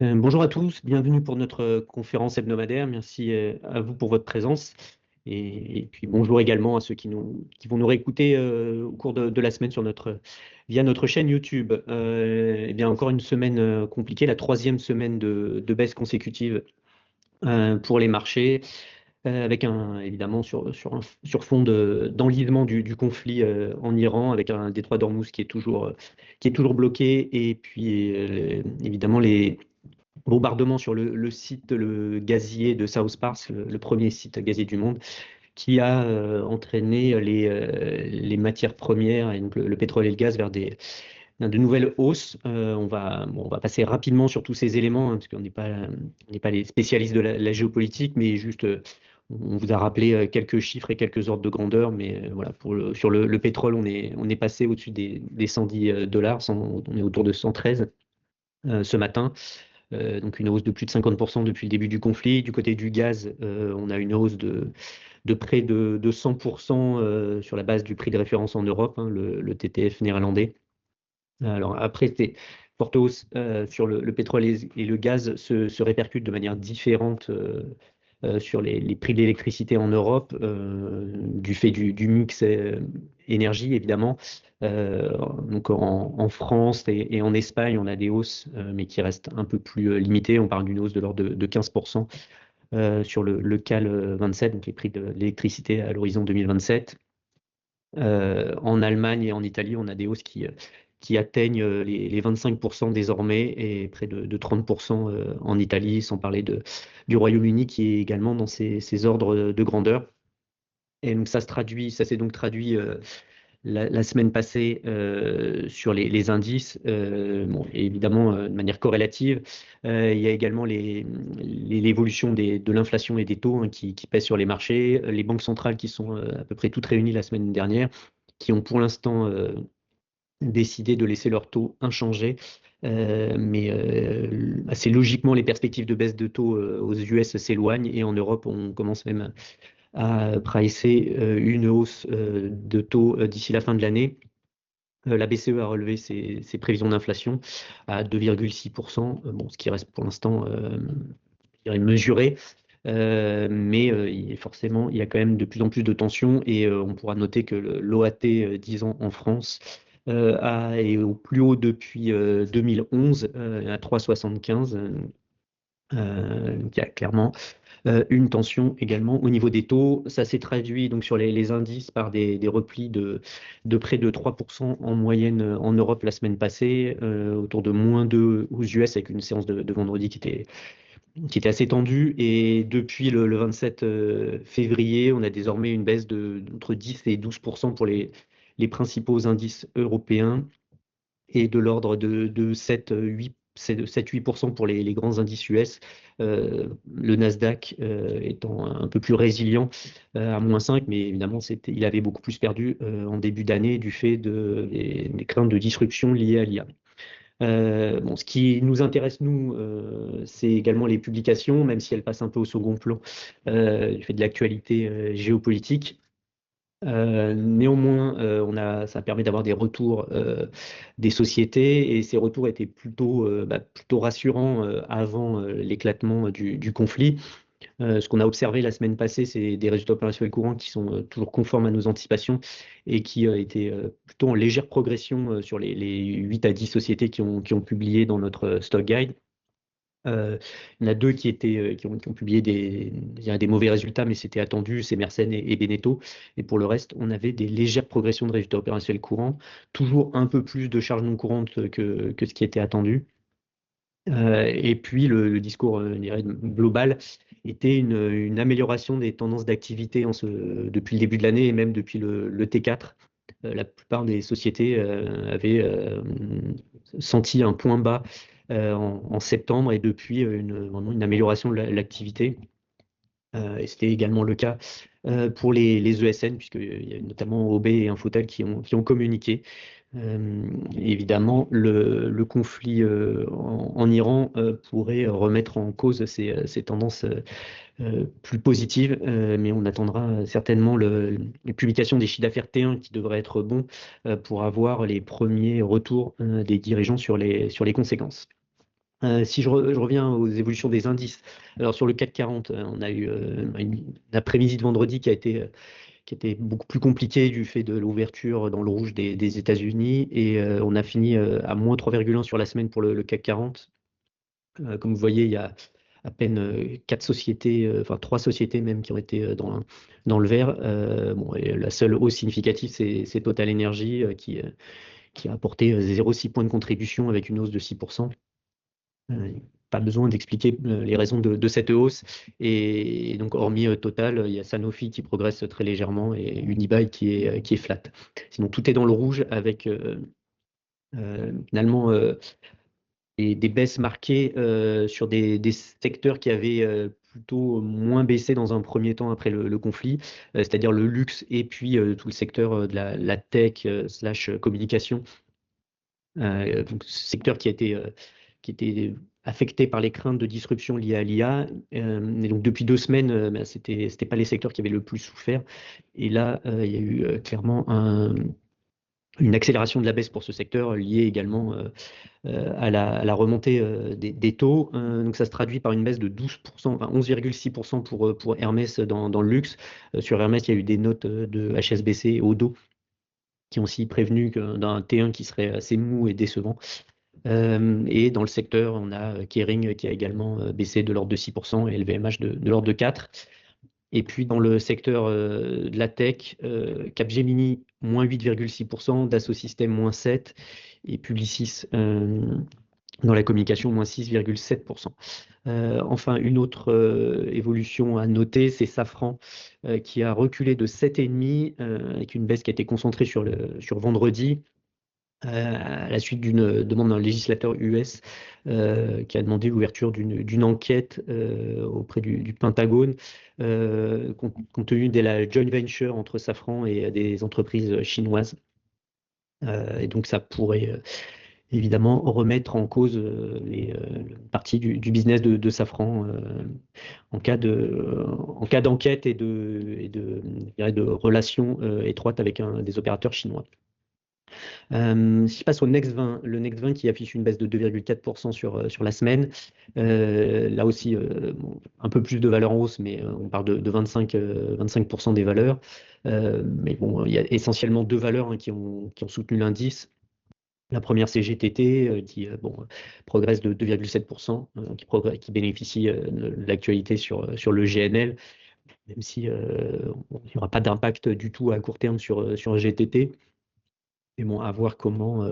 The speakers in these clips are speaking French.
Bonjour à tous, bienvenue pour notre conférence hebdomadaire. Merci à vous pour votre présence. Et puis bonjour également à ceux qui vont nous réécouter au cours de la semaine via notre chaîne YouTube. Eh bien, encore une semaine compliquée, la troisième semaine de baisse consécutive pour les marchés, avec évidemment sur fond d'enlisement du conflit en Iran, avec un détroit d'Ormuz qui est toujours bloqué, et puis évidemment les bombardement sur le site le gazier de South Pars, le premier site gazier du monde, qui a entraîné les matières premières, et donc le pétrole et le gaz, vers de nouvelles hausses. On va passer rapidement sur tous ces éléments, parce on n'est pas les spécialistes de la géopolitique, mais juste on vous a rappelé quelques chiffres et quelques ordres de grandeur. Mais voilà, sur le pétrole, on est passé au-dessus des 110 dollars, on est autour de 113 ce matin. Donc une hausse de plus de 50% depuis le début du conflit. Du côté du gaz, on a une hausse de près de 100% sur la base du prix de référence en Europe, hein, le TTF néerlandais. Alors après, ces fortes hausses sur le pétrole et le gaz se répercutent de manière différente sur les prix de l'électricité en Europe, du fait du mix énergie, évidemment. Donc en France et en Espagne, on a des hausses, mais qui restent un peu plus limitées. On parle d'une hausse de l'ordre de 15% sur le CAL 27, donc les prix de l'électricité à l'horizon 2027. En Allemagne et en Italie, on a des hausses qui atteignent les 25% désormais, et près de 30% en Italie, sans parler du Royaume-Uni qui est également dans ces ordres de grandeur. Et donc ça s'est donc traduit la semaine passée sur les indices, bon, et évidemment de manière corrélative. Il y a également l'évolution de l'inflation et des taux, hein, qui pèsent sur les marchés. Les banques centrales qui sont à peu près toutes réunies la semaine dernière, qui ont pour l'instant décidé de laisser leurs taux inchangés. Mais assez logiquement, les perspectives de baisse de taux aux US s'éloignent, et en Europe, on commence même à pricer une hausse de taux d'ici la fin de l'année. La BCE a relevé ses prévisions d'inflation à 2,6%, bon, ce qui reste pour l'instant je dirais mesuré. Forcément, il y a quand même de plus en plus de tensions, et on pourra noter que l'OAT 10 ans en France est au plus haut depuis 2011, à 3,75. Il y a clairement une tension également au niveau des taux. Ça s'est traduit donc sur les indices par des replis de près de 3% en moyenne en Europe la semaine passée, autour de -2 aux US, avec une séance de vendredi qui était assez tendue. Et depuis le 27 février, on a désormais une baisse entre 10 et 12% pour les principaux indices européens, et de l'ordre de 7-8% pour les grands indices US. Le Nasdaq étant un peu plus résilient à -5, mais évidemment, il avait beaucoup plus perdu en début d'année du fait des craintes de disruption liées à l'IA. Bon, ce qui nous intéresse, nous, c'est également les publications, même si elles passent un peu au second plan du fait de l'actualité géopolitique. Néanmoins, ça permet d'avoir des retours des sociétés, et ces retours étaient plutôt rassurants avant l'éclatement du conflit. Ce qu'on a observé la semaine passée, c'est des résultats opérationnels courants qui sont toujours conformes à nos anticipations, et qui étaient plutôt en légère progression sur les 8 à 10 sociétés qui ont publié dans notre stock guide. Il y en a deux qui ont publié je dirais des mauvais résultats, mais c'était attendu, c'est Mersen et Beneteau. Et pour le reste, on avait des légères progressions de résultats opérationnels courants, toujours un peu plus de charges non courantes que ce qui était attendu. Et puis le discours, je dirais, global était une amélioration des tendances d'activité depuis le début de l'année, et même depuis le T4. La plupart des sociétés avaient senti un point bas en septembre, et depuis vraiment une amélioration de l'activité. Et c'était également le cas pour les ESN, puisqu'il y a notamment OB et Infotel qui ont communiqué. Évidemment, le conflit en Iran pourrait remettre en cause ces tendances plus positives, mais on attendra certainement les publications des chiffres d'affaires T1, qui devraient être bons pour avoir les premiers retours des dirigeants sur les conséquences. Si je reviens aux évolutions des indices, alors sur le CAC 40, on a eu une après-midi de vendredi qui était beaucoup plus compliqué du fait de l'ouverture dans le rouge des États-Unis et on a fini à moins 3,1 sur la semaine pour le CAC 40. Comme vous voyez, il y a à peine quatre sociétés, enfin trois sociétés même qui ont été dans le vert. Bon, et la seule hausse significative, c'est Total Energy qui a apporté 0,6 points de contribution avec une hausse de 6%. Pas besoin d'expliquer les raisons de cette hausse. Et donc, hormis Total, il y a Sanofi qui progresse très légèrement et Unibail qui est flat. Sinon, tout est dans le rouge avec finalement des baisses marquées sur des secteurs qui avaient plutôt moins baissé dans un premier temps après le conflit, c'est-à-dire le luxe et puis tout le secteur de la tech slash communication. Donc, secteur qui était affecté par les craintes de disruption liées à l'IA. Et donc, depuis 2 semaines, ben, c'était pas les secteurs qui avaient le plus souffert. Et là, il y a eu clairement une accélération de la baisse pour ce secteur liée également à la remontée des taux. Donc ça se traduit par une baisse de 12%, enfin 11,6% pour Hermès dans le luxe. Sur Hermès, il y a eu des notes de HSBC et Odo qui ont aussi prévenu d'un T1 qui serait assez mou et décevant. Et dans le secteur, on a Kering qui a également baissé de l'ordre de 6% et LVMH de l'ordre de 4%. Et puis dans le secteur de la tech, Capgemini, moins 8,6%, Dassault Systèmes, moins 7%, et Publicis dans la communication, moins 6,7%. Enfin, une autre évolution à noter, c'est Safran qui a reculé de 7,5 avec une baisse qui a été concentrée sur vendredi à la suite d'une demande d'un législateur US qui a demandé l'ouverture d'une enquête auprès du Pentagone compte tenu de la joint venture entre Safran et des entreprises chinoises. Et donc ça pourrait évidemment remettre en cause une partie du business de Safran en cas d'enquête je dirais de relations étroites avec des opérateurs chinois. Si je passe au Next 20, le Next 20 qui affiche une baisse de 2,4% sur la semaine. Là aussi, bon, un peu plus de valeur en hausse, mais on parle de 25% des valeurs. Mais bon, il y a essentiellement deux valeurs hein, qui ont soutenu l'indice. La première, c'est GTT, qui bon, progresse de 2,7%, qui bénéficie de l'actualité sur le GNL, même si il n'y aura pas d'impact du tout à court terme sur GTT. Mais bon, à voir comment,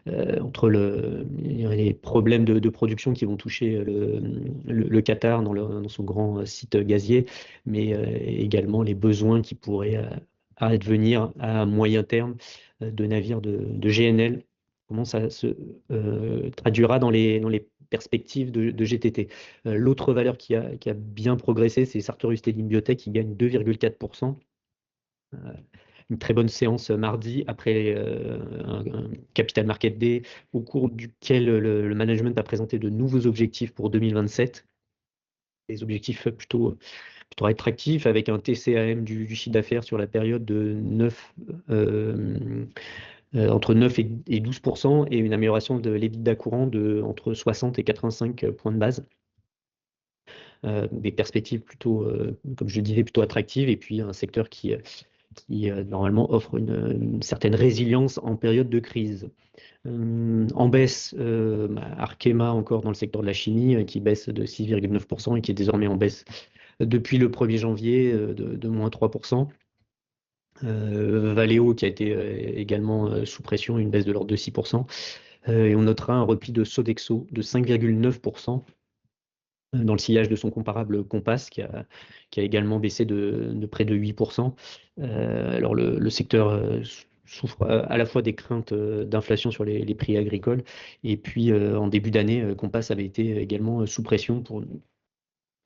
entre les problèmes de production qui vont toucher le Qatar dans son grand site gazier, mais également les besoins qui pourraient advenir à moyen terme de navires de GNL, comment ça se traduira dans les perspectives de GTT. L'autre valeur qui a bien progressé, c'est Sartorius Stelim Biotech qui gagne 2,4%. Une très bonne séance mardi après un Capital Market Day au cours duquel le management a présenté de nouveaux objectifs pour 2027. Des objectifs plutôt attractifs avec un TCAM du chiffre d'affaires sur la période de entre 9 et 12% et une amélioration de l'EBITDA courant entre 60 et 85 points de base. Des perspectives plutôt, comme je le disais, plutôt attractives et puis un secteur qui normalement offre une certaine résilience en période de crise. En baisse, Arkema encore dans le secteur de la chimie qui baisse de 6,9% et qui est désormais en baisse depuis le 1er janvier de moins 3%. Valeo qui a été également sous pression, une baisse de l'ordre de 6%. Et on notera un repli de Sodexo de 5,9% dans le sillage de son comparable Compass, qui a également baissé de près de 8%. Alors le secteur souffre à la fois des craintes d'inflation sur les prix agricoles, et puis en début d'année, Compass avait été également sous pression pour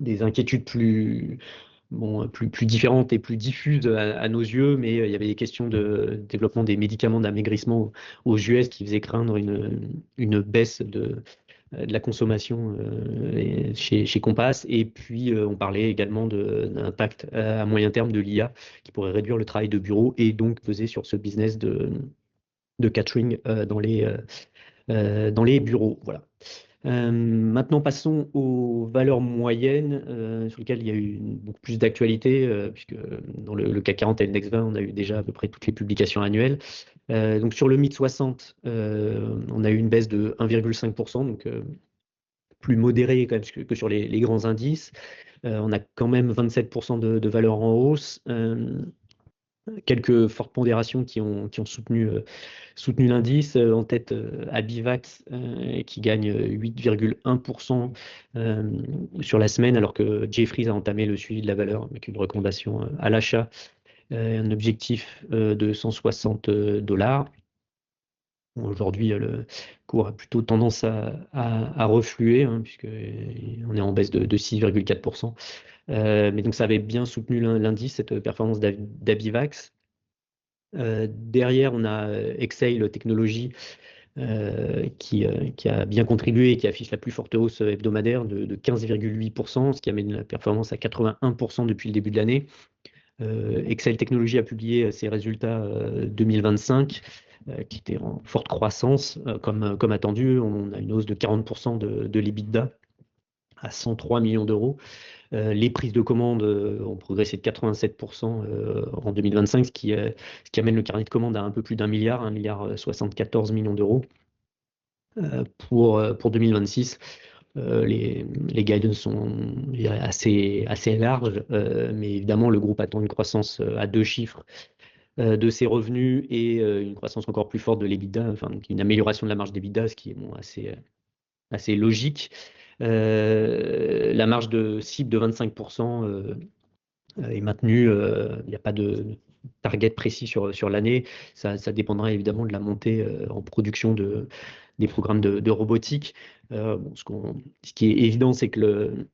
des inquiétudes plus différentes et plus diffuses à nos yeux, mais il y avait des questions de développement des médicaments d'amaigrissement aux US qui faisaient craindre une baisse de la consommation chez Compass. Et puis, on parlait également d'un impact à moyen terme de l'IA qui pourrait réduire le travail de bureau et donc peser sur ce business de catering dans les bureaux. Voilà. Maintenant, passons aux valeurs moyennes, sur lesquelles il y a eu beaucoup plus d'actualité, puisque dans le CAC 40 et le Next 20, on a eu déjà à peu près toutes les publications annuelles. Donc sur le MIB 60, on a eu une baisse de 1,5%, donc plus modérée quand même que sur les grands indices. On a quand même 27% de valeurs en hausse. Quelques fortes pondérations qui ont soutenu l'indice. En tête, Abivax qui gagne 8,1% sur la semaine, alors que Jefferies a entamé le suivi de la valeur avec une recommandation à l'achat, un objectif de 160 $. Aujourd'hui, le cours a plutôt tendance à refluer, hein, puisqu'on est en baisse de 6,4%. Mais donc ça avait bien soutenu l'indice, cette performance d'Abivax. Derrière, on a Exail Technologies qui a bien contribué et qui affiche la plus forte hausse hebdomadaire de 15,8%, ce qui amène la performance à 81% depuis le début de l'année. Exail Technologies a publié ses résultats 2025 qui étaient en forte croissance, comme attendu. On a une hausse de 40% de l'EBITDA à 103 millions d'euros. Les prises de commandes ont progressé de 87% en 2025, ce qui amène le carnet de commandes à un peu plus d'un milliard, 1,74 milliard d'euros. Pour 2026, les guidance sont, je dirais, assez larges, mais évidemment, le groupe attend une croissance à deux chiffres de ses revenus et une croissance encore plus forte de l'EBITDA, enfin donc une amélioration de la marge d'EBITDA, ce qui est bon, assez logique. La marge de cible de 25% est maintenue. Il n'y a pas de target précis sur l'année. Ça dépendra évidemment de la montée en production des programmes de robotique. Bon, ce qui est évident, c'est que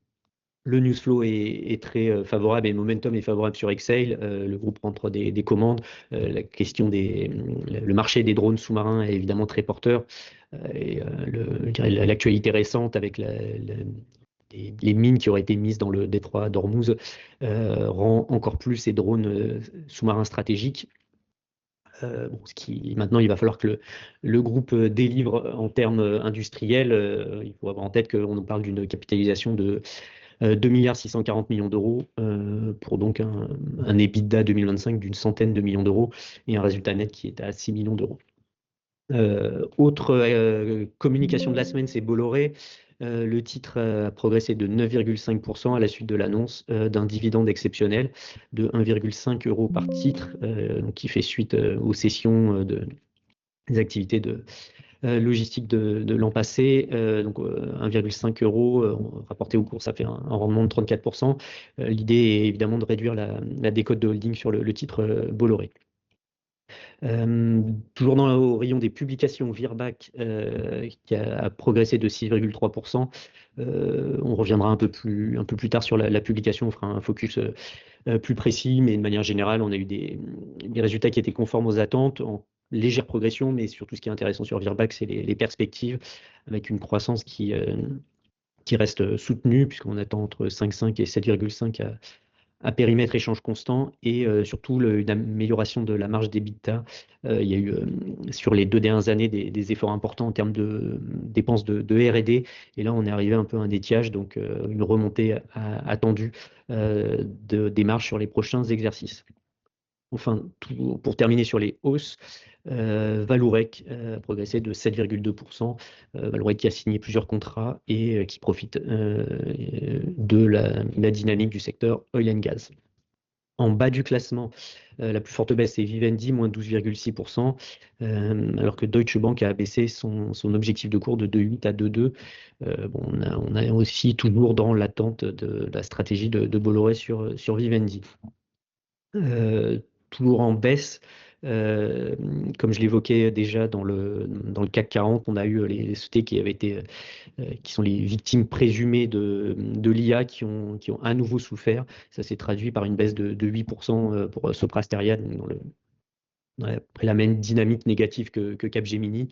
le news flow est très favorable et le momentum est favorable sur Exail. Le groupe rentre des commandes. La question le marché des drones sous-marins est évidemment très porteur. Je dirais l'actualité récente avec les mines qui auraient été mises dans le détroit d'Ormuz rend encore plus ces drones sous-marins stratégiques. Maintenant, il va falloir que le groupe délivre en termes industriels. Il faut avoir en tête qu'on nous parle d'une capitalisation de 2,640 milliards d'euros pour donc un EBITDA 2025 d'une centaine de millions d'euros et un résultat net qui est à 6 millions d'euros. Autre communication de la semaine, c'est Bolloré. Le titre a progressé de 9,5% à la suite de l'annonce d'un dividende exceptionnel de 1,5 € par titre, donc qui fait suite aux cessions des activités de logistique de l'an passé. Donc 1,5 € rapporté au cours, ça fait un rendement de 34%. L'idée est évidemment de réduire la décote de holding sur le titre Bolloré. Toujours au rayon des publications, Virbac qui a progressé de 6,3%. On reviendra un peu plus tard sur la publication, on fera un focus plus précis, mais de manière générale, on a eu des résultats qui étaient conformes aux attentes, en légère progression, mais surtout ce qui est intéressant sur Virbac, c'est les perspectives, avec une croissance qui reste soutenue, puisqu'on attend entre 5,5 et 7,5 à périmètre échange constant, et surtout une amélioration de la marge d'EBITDA. Il y a eu sur les 2 dernières années des efforts importants en termes de dépenses de R&D, et là on est arrivé un peu à un étiage, donc une remontée attendue des marges sur les prochains exercices. Enfin, pour terminer sur les hausses, Vallourec a progressé de 7,2%. Vallourec qui a signé plusieurs contrats et qui profite de la dynamique du secteur oil and gas. En bas du classement, la plus forte baisse est Vivendi, moins 12,6%, alors que Deutsche Bank a abaissé son objectif de cours de 2,8 à 2,2. Bon, on a aussi toujours dans l'attente de la stratégie de Bolloré sur Vivendi. Toujours en baisse, comme je l'évoquais déjà dans le CAC 40, on a eu les sociétés qui sont les victimes présumées de l'IA qui ont à nouveau souffert. Ça s'est traduit par une baisse de 8% pour Sopra Steria, donc après la même dynamique négative que Capgemini.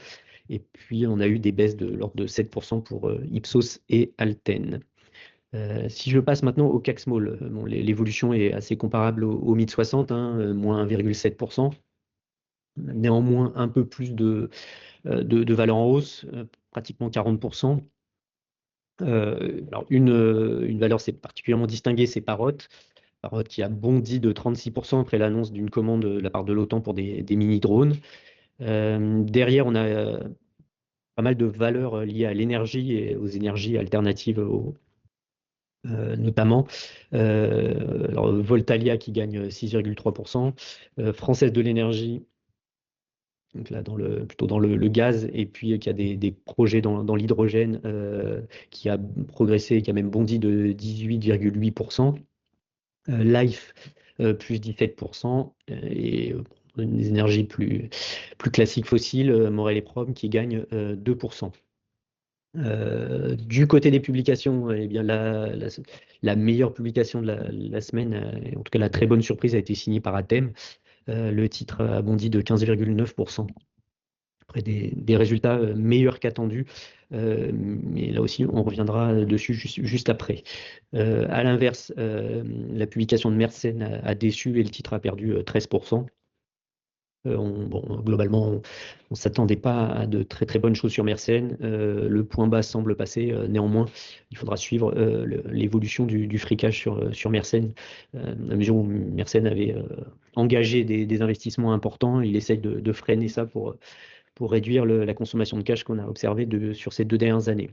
Et puis on a eu des baisses de l'ordre de 7% pour Ipsos et Alten. Si je passe maintenant au CAC Small, bon, l'évolution est assez comparable au MIB 60, hein, moins 1,7%. Néanmoins, un peu plus de valeur en hausse, pratiquement 40%. Alors une valeur c'est particulièrement distinguée, c'est Parrot. Parrot qui a bondi de 36% après l'annonce d'une commande de la part de l'OTAN pour des mini-drones. Derrière, on a pas mal de valeurs liées à l'énergie et aux énergies alternatives notamment. Alors, Voltalia qui gagne 6,3%, Française de l'énergie, donc là plutôt dans le gaz, et puis qui a des projets dans l'hydrogène, qui a progressé, qui a même bondi de 18,8%. Life plus 17%, et des énergies plus classiques fossiles, Morel et Prom qui gagnent 2%. Du côté des publications, eh bien, la meilleure publication de la semaine, en tout cas la très bonne surprise, a été signée par Athème. Le titre a bondi de 15,9%, après des résultats meilleurs qu'attendus. Mais là aussi, on reviendra dessus juste après. À l'inverse, la publication de Mersenne a déçu et le titre a perdu 13%. Globalement, on ne s'attendait pas à de très très bonnes choses sur Mersenne. Le point bas semble passer. Néanmoins, il faudra suivre l'évolution du fricage sur Mersenne. À mesure où Mersenne avait engagé des investissements importants, il essaye de freiner ça pour réduire la consommation de cash qu'on a observée sur ces 2 dernières années.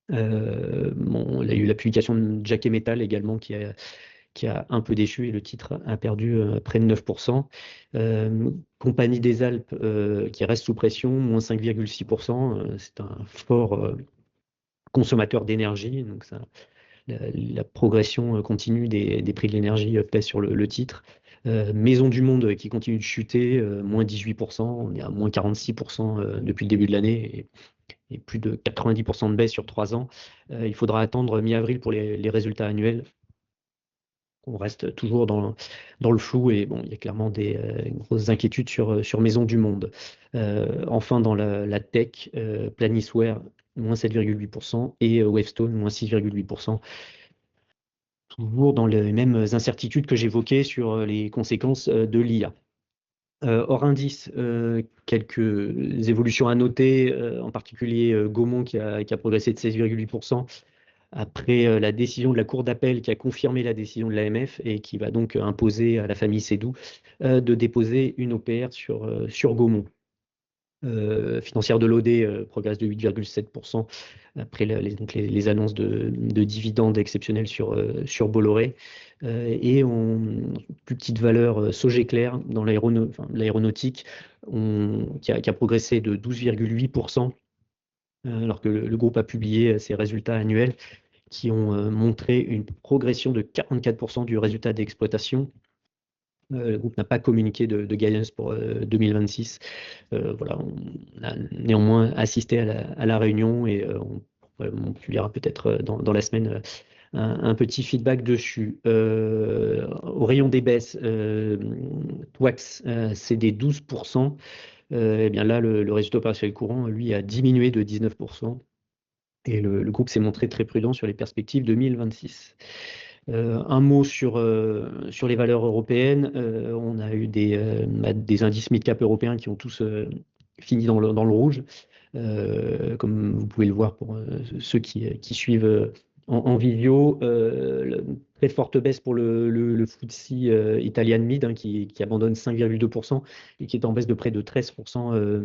Il y a eu la publication de Jack et Metal également qui a un peu déçu et le titre a perdu près de 9%. Compagnie des Alpes qui reste sous pression, moins 5,6%. C'est un fort consommateur d'énergie, donc la progression continue des prix de l'énergie pèse sur le titre. Maison du Monde qui continue de chuter, moins 18%, on est à moins 46% depuis le début de l'année et plus de 90% de baisse sur 3 ans. Il faudra attendre mi-avril pour les résultats annuels. On reste toujours dans le flou et bon, il y a clairement des grosses inquiétudes sur Maison du Monde. Enfin, dans la tech, Planisware, moins 7,8% et Wavestone, moins 6,8%. Toujours dans les mêmes incertitudes que j'évoquais sur les conséquences de l'IA. Hors indice, quelques évolutions à noter, en particulier Gaumont qui a progressé de 16,8% après la décision de la Cour d'appel qui a confirmé la décision de l'AMF et qui va donc imposer à la famille Seydoux de déposer une OPR sur Gaumont. Financière de l'OD progresse de 8,7% après les annonces de dividendes exceptionnels sur Bolloré. Et plus petite valeur, Sogeclair dans l'aéronautique qui a progressé de 12,8%, alors que le groupe a publié ses résultats annuels qui ont montré une progression de 44% du résultat d'exploitation. Le groupe n'a pas communiqué de guidance pour 2026. Voilà, on a néanmoins assisté à la réunion et on publiera peut-être dans la semaine un petit feedback dessus. Au rayon des baisses, Twax cédé 12%. Et bien là, le résultat opérationnel courant, lui, a diminué de 19%. Et le groupe s'est montré très prudent sur les perspectives 2026. Un mot sur les valeurs européennes. On a eu des indices mid-cap européens qui ont tous fini dans le rouge. Comme vous pouvez le voir pour ceux qui suivent en vidéo. Très forte baisse pour le FTSE Italian Mid qui abandonne 5,2% et qui est en baisse de près de 13%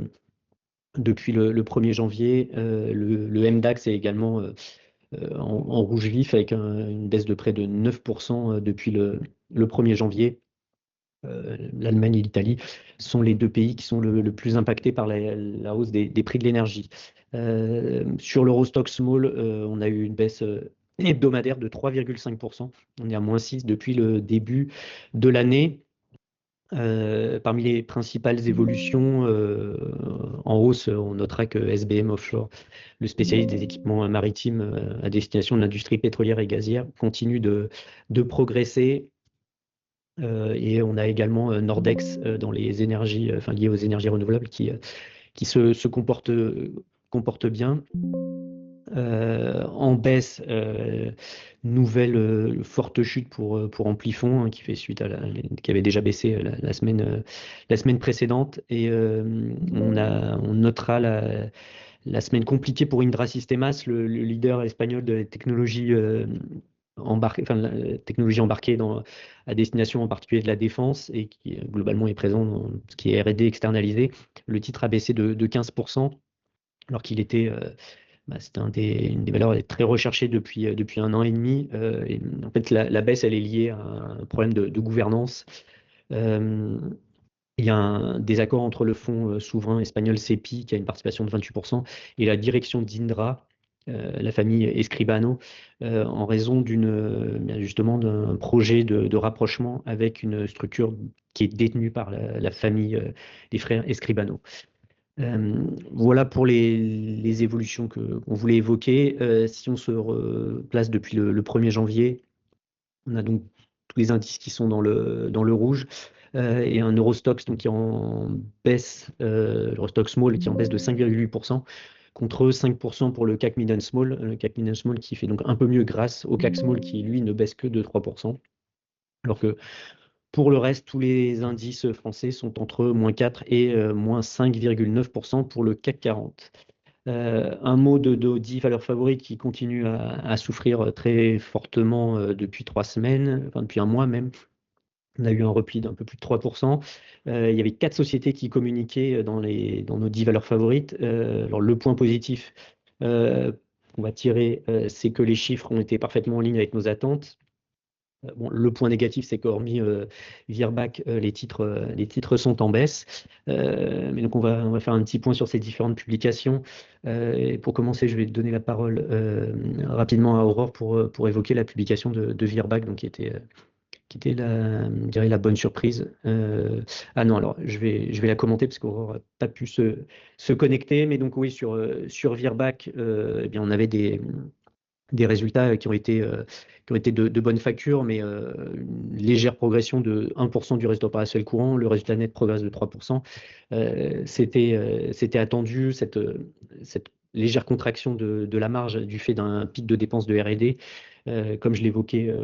depuis le 1er janvier. Le MDAX est également en rouge vif avec une baisse de près de 9% depuis le 1er janvier. L'Allemagne et l'Italie sont les deux pays qui sont le plus impactés par la hausse des prix de l'énergie. Sur l'Eurostoxx Small, on a eu une baisse hebdomadaire de 3,5%. On est à moins 6 depuis le début de l'année. Parmi les principales évolutions en hausse, on notera que SBM Offshore, le spécialiste des équipements maritimes à destination de l'industrie pétrolière et gazière, continue de progresser. Et on a également Nordex dans les énergies, liées aux énergies renouvelables qui se comporte bien. En baisse, nouvelle forte chute pour Amplifon qui fait suite qui avait déjà baissé la semaine précédente. Et on notera la semaine compliquée pour Indra Sistemas, le leader espagnol de la technologie embarquée, enfin, la technologie embarquée à destination en particulier de la défense et qui globalement est présent dans ce qui est R&D externalisé. Le titre a baissé de 15%, alors qu'il était, c'était une des valeurs très recherchées depuis 1 an et demi. Et en fait, la baisse, elle est liée à un problème de gouvernance. Euh, il y a un désaccord entre le fonds souverain espagnol CEPI, qui a une participation de 28%, et la direction d'Indra, la famille Escribano, en raison justement d'un projet de rapprochement avec une structure qui est détenue par la famille des frères Escribano. Voilà pour les évolutions qu'on voulait évoquer. Si on se replace depuis le 1er janvier, on a donc tous les indices qui sont dans le rouge et un Eurostoxx donc, qui est en baisse, l'Eurostoxx Small qui est en baisse de 5,8% contre 5% pour le CAC Mid and Small. Le CAC Mid and Small qui fait donc un peu mieux grâce au CAC Small qui, lui, ne baisse que de 3%. Alors que pour le reste, tous les indices français sont entre -4 et -5,9% pour le CAC 40. Un mot de 10 valeurs favorites qui continuent à souffrir très fortement depuis 3 semaines, enfin depuis un mois même. On a eu un repli d'un peu plus de 3%. Il y avait 4 sociétés qui communiquaient dans nos 10 valeurs favorites. Alors le point positif qu'on va tirer, c'est que les chiffres ont été parfaitement en ligne avec nos attentes. Bon, le point négatif, c'est qu'hormis Virbac, les titres sont en baisse. Mais donc, on va faire un petit point sur ces différentes publications. Et pour commencer, je vais donner la parole rapidement à Aurore pour évoquer la publication de Virbac, donc, qui était je dirais, la bonne surprise. Ah non, alors je vais la commenter parce qu'Aurore n'a pas pu se connecter. Mais donc, oui, sur Virbac, eh bien, on avait des résultats qui ont été de bonne facture, mais une légère progression de 1% du résultat opérationnel courant. Le résultat net progresse de 3%. C'était attendu, cette légère contraction de la marge du fait d'un pic de dépenses de R&D. Comme je l'évoquais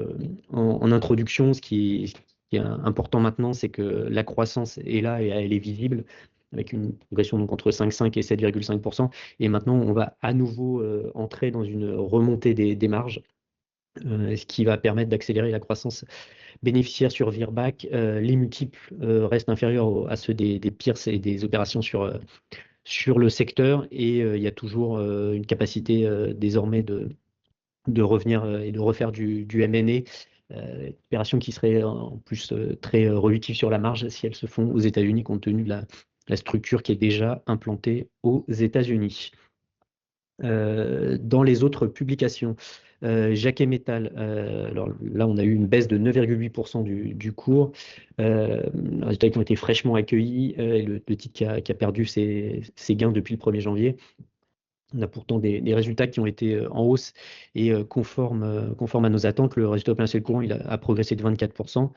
en introduction, ce qui est important maintenant, c'est que la croissance est là et elle est visible, avec une progression donc entre 5,5 et 7,5%. Et maintenant, on va à nouveau entrer dans une remontée des marges, ce qui va permettre d'accélérer la croissance bénéficiaire sur Virbac. Les multiples restent inférieurs à ceux des peers et des opérations sur le secteur. Et il y a toujours une capacité désormais de revenir et de refaire du M&A. Opération qui serait en plus très relutive sur la marge si elles se font aux États-Unis, compte tenu de la structure qui est déjà implantée aux États-Unis. Dans les autres publications, Jacquet Metal, alors là, on a eu une baisse de 9,8% du cours. Les résultats qui ont été fraîchement accueillis et le titre qui a perdu ses gains depuis le 1er janvier. On a pourtant des résultats qui ont été en hausse et conformes à nos attentes. Le résultat opérationnel courant, il a progressé de 24%,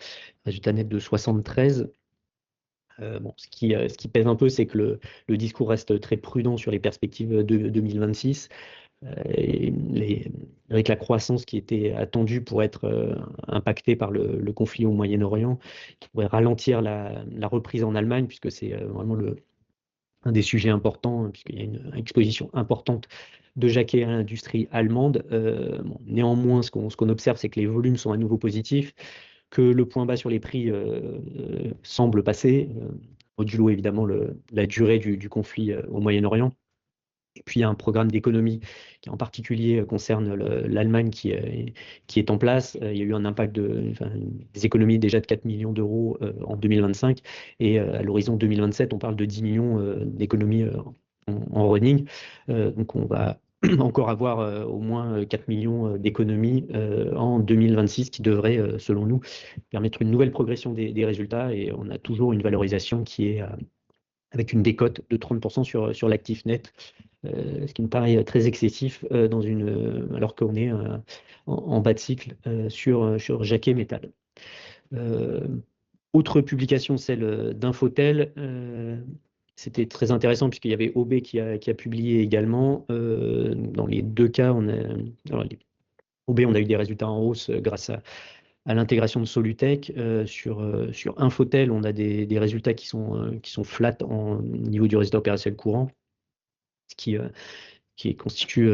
résultat net de 73. Bon, ce qui pèse un peu, c'est que le discours reste très prudent sur les perspectives de 2026. Avec la croissance qui était attendue pour être impactée par le conflit au Moyen-Orient, qui pourrait ralentir la reprise en Allemagne, puisque c'est vraiment un des sujets importants, puisqu'il y a une exposition importante de Jacquet à l'industrie allemande. Bon, néanmoins, ce qu'on observe, c'est que les volumes sont à nouveau positifs, que le point bas sur les prix semble passer, modulo évidemment la durée du conflit au Moyen-Orient. Et puis, il y a un programme d'économie qui, en particulier, concerne l'Allemagne qui est en place. Il y a eu un impact des économies déjà de 4 millions d'euros en 2025. Et à l'horizon 2027, on parle de 10 millions d'économies en running. Donc, on va encore avoir au moins 4 millions d'économies en 2026 qui devrait, selon nous, permettre une nouvelle progression des résultats. Et on a toujours une valorisation qui est avec une décote de 30% sur l'actif net, ce qui me paraît très excessif alors qu'on est en bas de cycle sur Jacquet Metal. Autre publication, celle d'Infotel. C'était très intéressant puisqu'il y avait OB qui a publié également. Dans les deux cas, alors, OB, on a eu des résultats en hausse grâce à l'intégration de Solutech. Sur Infotel, on a des résultats qui sont flat au niveau du résultat opérationnel courant. ce qui constitue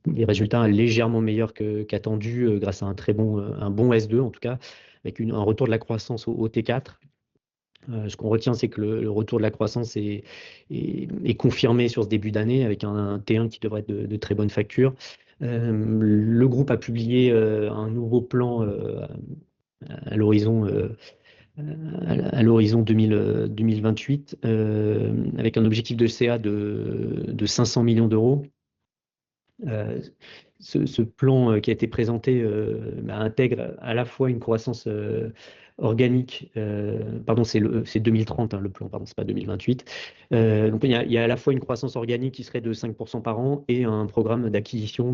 des résultats légèrement meilleurs qu'attendus grâce à un bon S2 en tout cas, avec un retour de la croissance au T4. Ce qu'on retient, c'est que le retour de la croissance est confirmé sur ce début d'année avec un T1 qui devrait être de très bonne facture. Le groupe a publié un nouveau plan à l'horizon 2028 avec un objectif de CA de 500 millions d'euros. Ce plan qui a été présenté intègre à la fois une croissance organique, pardon, c'est 2030 hein, le plan, pardon, c'est pas 2028. Donc il y a à la fois une croissance organique qui serait de 5% par an et un programme d'acquisition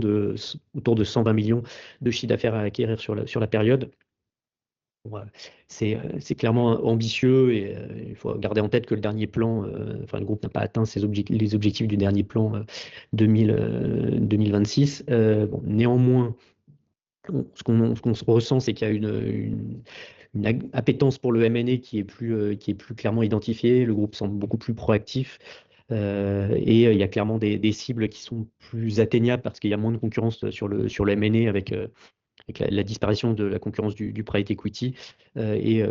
autour de 120 millions de chiffre d'affaires à acquérir sur la période. Ouais, c'est clairement ambitieux et il faut garder en tête que le dernier plan, le groupe n'a pas atteint les objectifs du dernier plan 2026. Bon, néanmoins, ce qu'on ressent, c'est qu'il y a une appétence pour le M&A qui est plus clairement identifiée. Le groupe semble beaucoup plus proactif. Et il y a clairement des cibles qui sont plus atteignables parce qu'il y a moins de concurrence sur le M&A avec la disparition de la concurrence du private equity et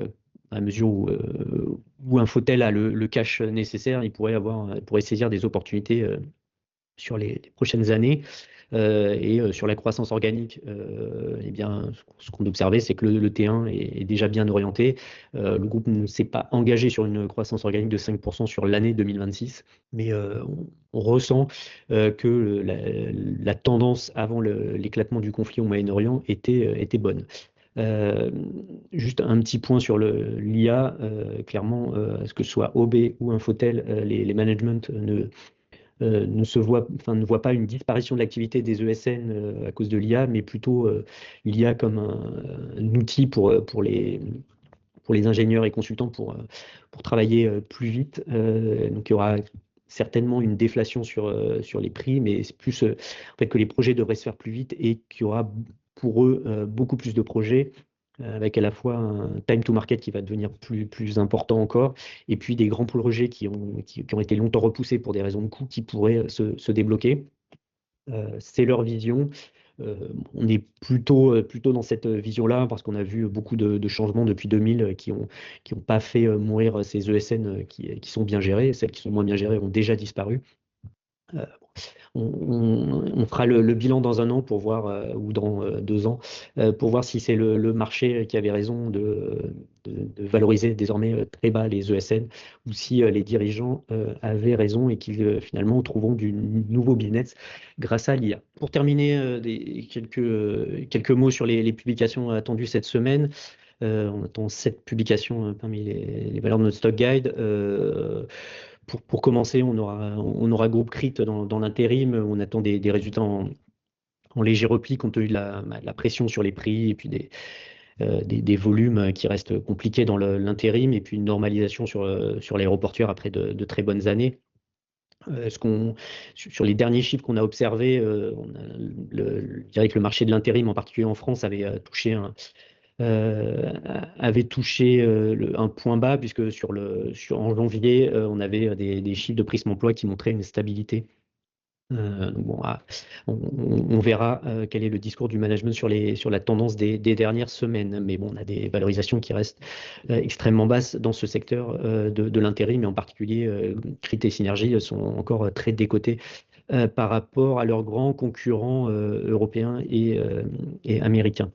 à mesure où Infotel a le cash nécessaire, il pourrait saisir des opportunités sur les prochaines années. Et sur la croissance organique, eh bien, ce qu'on observait, c'est que le T1 est déjà bien orienté. Le groupe ne s'est pas engagé sur une croissance organique de 5% sur l'année 2026, mais on ressent que la tendance avant l'éclatement du conflit au Moyen-Orient était bonne. Juste un petit point sur l'IA, clairement, que ce soit OB ou Infotel, les managements ne voient pas une disparition de l'activité des ESN à cause de l'IA, mais plutôt l'IA comme un outil pour les ingénieurs et consultants pour travailler plus vite. Donc il y aura certainement une déflation sur les prix, mais c'est plus en fait que les projets devraient se faire plus vite et qu'il y aura pour eux beaucoup plus de projets avec à la fois un time to market qui va devenir plus important encore, et puis des grands projets qui ont été longtemps repoussés pour des raisons de coût qui pourraient se débloquer. C'est leur vision. On est plutôt dans cette vision-là parce qu'on a vu beaucoup de changements depuis 2000 qui ont pas fait mourir ces ESN qui sont bien gérées. Celles qui sont moins bien gérées ont déjà disparu. On fera le bilan dans un an pour voir, ou dans 2 ans, pour voir si c'est le marché qui avait raison de valoriser désormais très bas les ESN ou si les dirigeants avaient raison et qu'ils finalement trouveront du nouveau business grâce à l'IA. Pour terminer, quelques mots sur les publications attendues cette semaine. On attend 7 publications parmi les valeurs de notre stock guide. Pour commencer, on aura Groupe Crit dans l'intérim. On attend des résultats en léger repli compte tenu de la pression sur les prix et puis des volumes qui restent compliqués dans l'intérim et puis une normalisation sur l'aéroportuaire après de très bonnes années. Sur les derniers chiffres qu'on a observés, je dirais que le marché de l'intérim, en particulier en France, avait touché un point bas, puisque en janvier, on avait des chiffres de Prism Emploi qui montraient une stabilité. Donc bon, on verra quel est le discours du management sur la tendance des dernières semaines. Mais bon, on a des valorisations qui restent extrêmement basses dans ce secteur de l'intérim, mais en particulier Crit et Synergie sont encore très décotés par rapport à leurs grands concurrents européens et américains.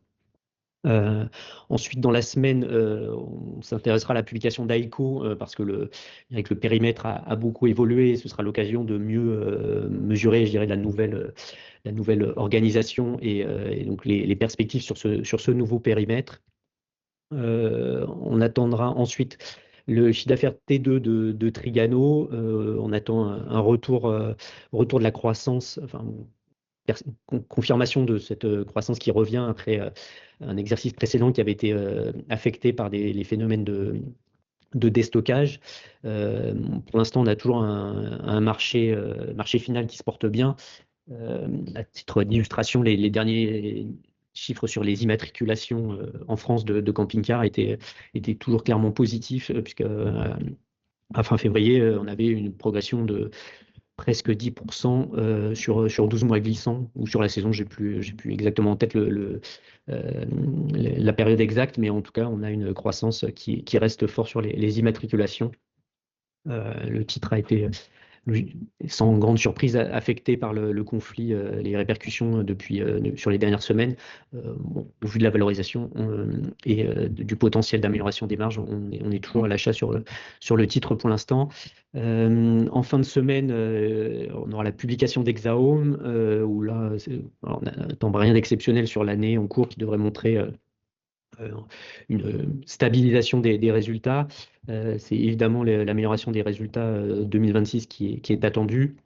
Ensuite, dans la semaine, on s'intéressera à la publication d'AICO parce que avec le périmètre a beaucoup évolué et ce sera l'occasion de mieux mesurer, je dirais, la nouvelle organisation et donc les perspectives sur ce nouveau périmètre. On attendra ensuite le chiffre d'affaires T2 de Trigano. On attend un retour de la croissance, enfin, confirmation de cette croissance qui revient après un exercice précédent qui avait été affecté par les phénomènes de déstockage. Pour l'instant, on a toujours un marché final qui se porte bien. À titre d'illustration, les derniers chiffres sur les immatriculations en France de camping-cars étaient toujours clairement positifs, puisque à fin février, on avait une progression presque 10% sur 12 mois glissants, ou sur la saison, j'ai plus exactement en tête euh, la période exacte, mais en tout cas, on a une croissance qui reste fort sur les immatriculations. Le titre a été oui, sans grande surprise, affecté par le conflit, les répercussions sur les dernières semaines. Bon, au vu de la valorisation et du potentiel d'amélioration des marges, on est toujours à l'achat sur le titre pour l'instant. En fin de semaine, on aura la publication d'Exaome, où là, alors, on n'attend rien d'exceptionnel sur l'année en cours qui devrait montrer euh, une stabilisation des résultats. C'est évidemment l'amélioration des résultats 2026 qui est attendue.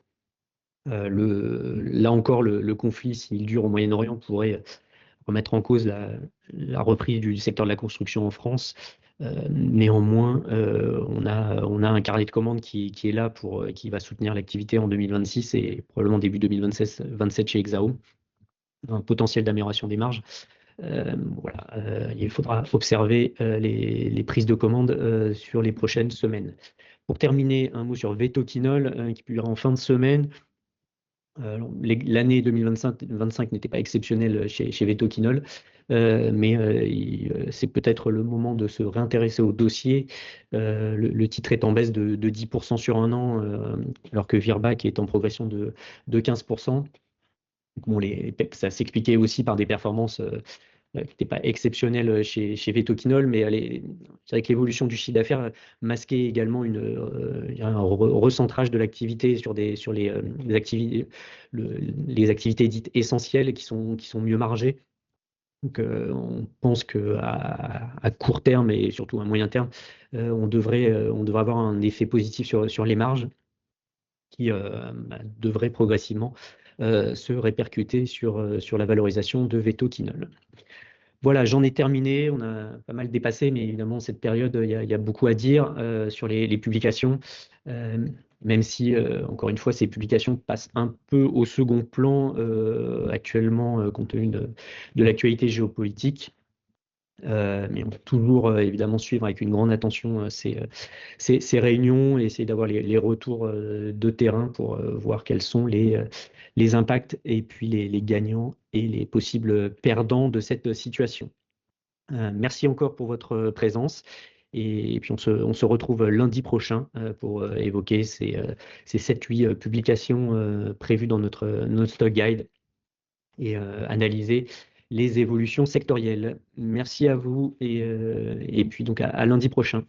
Là encore, le conflit, s'il dure au Moyen-Orient, pourrait remettre en cause la reprise du secteur de la construction en France. Néanmoins, on a un carnet de commandes qui est là qui va soutenir l'activité en 2026 et probablement début 2027 chez Exao. Un potentiel d'amélioration des marges. Voilà, il faudra observer les prises de commandes sur les prochaines semaines. Pour terminer, un mot sur Vetoquinol qui publiera en fin de semaine. L'année 2025 n'était pas exceptionnelle chez Vetoquinol, mais c'est peut-être le moment de se réintéresser au dossier. Le titre est en baisse de 10% sur un an, alors que Virbac est en progression de 15%. Bon, ça s'expliquait aussi par des performances qui n'étaient pas exceptionnelles chez Vetoquinol, mais c'est vrai que l'évolution du chiffre d'affaires masquait également un recentrage de l'activité sur les activités, les activités dites essentielles qui sont mieux margées. Donc, on pense à court terme et surtout à moyen terme, on devrait avoir un effet positif sur les marges qui devrait progressivement se répercuter sur la valorisation de Vetoquinol. Voilà, j'en ai terminé. On a pas mal dépassé, mais évidemment, cette période, il y a beaucoup à dire sur les publications, même si, encore une fois, ces publications passent un peu au second plan actuellement, compte tenu de l'actualité géopolitique. Mais on va toujours évidemment suivre avec une grande attention ces réunions et essayer d'avoir les retours de terrain pour voir quels sont les impacts et puis les gagnants et les possibles perdants de cette situation. Merci encore pour votre présence et puis on se retrouve lundi prochain pour évoquer ces 7-8 publications prévues dans notre stock guide et analyser les évolutions sectorielles. Merci à vous et puis donc à lundi prochain.